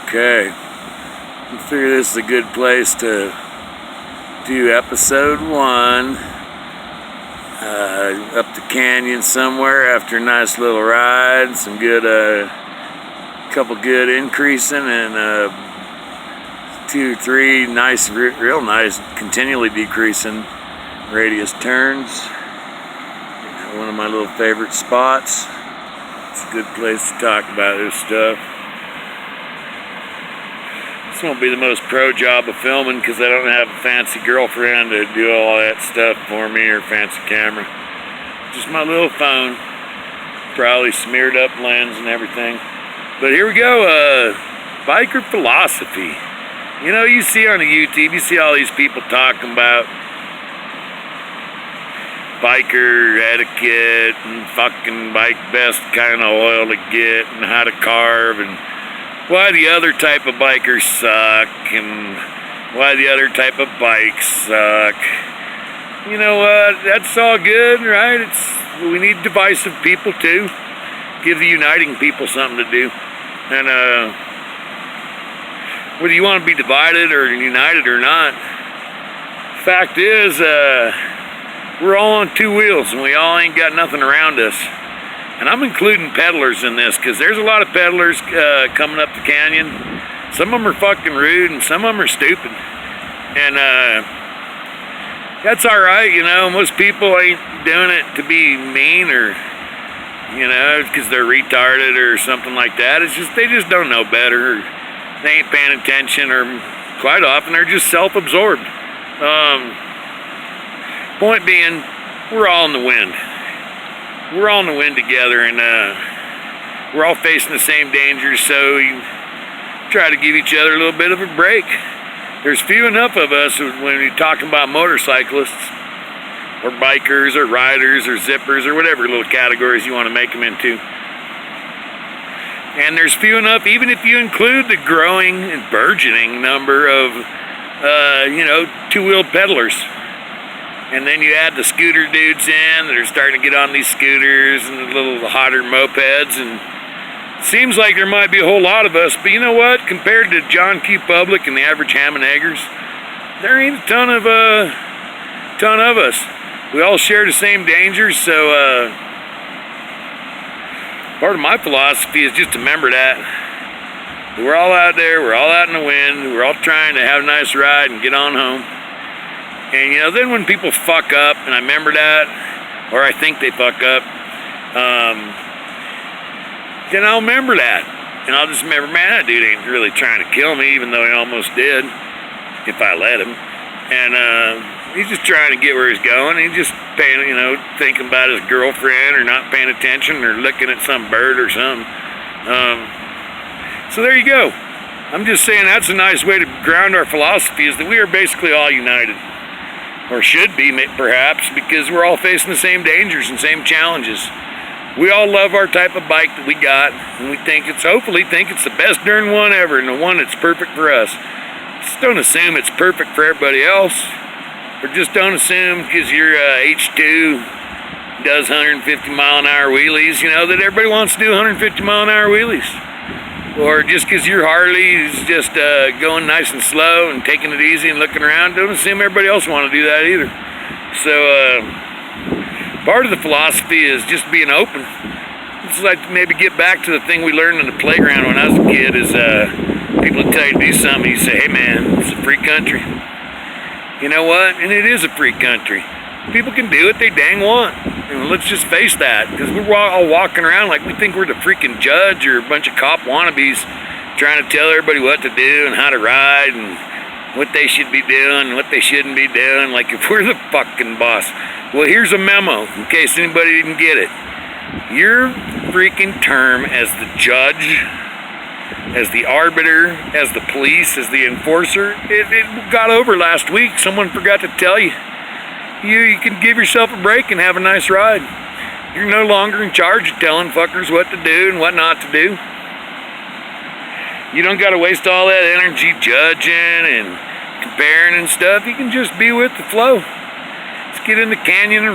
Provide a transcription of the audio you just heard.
Okay, I figure this is a good place to do episode 1. Up the canyon somewhere after a nice little ride, some good, couple good increasing and 2, 3 nice, real nice, continually decreasing radius turns. One of my little favorite spots. It's a good place to talk about this stuff. This won't be the most pro job of filming because I don't have a fancy girlfriend to do all that stuff for me or fancy camera. Just my little phone, probably smeared up lens and everything. But here we go, biker philosophy. You know, you see on the YouTube, you see all these people talking about biker etiquette and fucking bike best kind of oil to get and how to carve and why the other type of bikers suck and why the other type of bikes suck. You know what? That's all good, right? We need divisive people too. Give the uniting people something to do. And whether you want to be divided or united or not, fact is, we're all on 2 wheels and we all ain't got nothing around us. And I'm including peddlers in this because there's a lot of peddlers coming up the canyon. Some of them are fucking rude and some of them are stupid. And that's alright, you know. Most people ain't doing it to be mean or, you know, because they're retarded or something like that. It's just, they just don't know better. Or they ain't paying attention, or quite often they're just self-absorbed. Point being, we're all in the wind. We're all in the wind together, and we're all facing the same dangers, so you try to give each other a little bit of a break. There's few enough of us when you're talking about motorcyclists or bikers or riders or zippers or whatever little categories you want to make them into. And there's few enough, even if you include the growing and burgeoning number of, you know, 2-wheeled peddlers. And then you add the scooter dudes in that are starting to get on these scooters and the little hotter mopeds, and it seems like there might be a whole lot of us, but you know what? Compared to John Q. Public and the average ham and eggers, there ain't a ton of us. We all share the same dangers, so part of my philosophy is just to remember that. We're all out there, we're all out in the wind, we're all trying to have a nice ride and get on home. And you know, then when people fuck up, and I remember that, or I think they fuck up, then I'll remember that. And I'll just remember, man, that dude ain't really trying to kill me, even though he almost did, if I let him. And he's just trying to get where he's going. He's just paying, you know, thinking about his girlfriend, or not paying attention, or looking at some bird or something. So there you go. I'm just saying that's a nice way to ground our philosophy, is that we are basically all united. Or should be, perhaps, because we're all facing the same dangers and same challenges. We all love our type of bike that we got, and we hopefully think it's the best darn one ever, and the one that's perfect for us. Just don't assume it's perfect for everybody else, or just don't assume because your H2 does 150 mile an hour wheelies, you know, that everybody wants to do 150 mile an hour wheelies. Or just because your Harley is just going nice and slow and taking it easy and looking around, don't assume everybody else want to do that either. So part of the philosophy is just being open. It's like maybe get back to the thing we learned in the playground when I was a kid, is people would tell you to do something, you say, hey man, it's a free country. You know what? And it is a free country. People can do what they dang want. And let's just face that, because we're all walking around like we think we're the freaking judge or a bunch of cop wannabes trying to tell everybody what to do and how to ride and what they should be doing and what they shouldn't be doing, like if we're the fucking boss. Well, here's a memo in case anybody didn't get it. Your freaking term as the judge, as the arbiter, as the police, as the enforcer, it got over last week. Someone forgot to tell you. You can give yourself a break and have a nice ride. You're no longer in charge of telling fuckers what to do and what not to do. You don't got to waste all that energy judging and comparing and stuff. You can just be with the flow. Let's get in the canyon and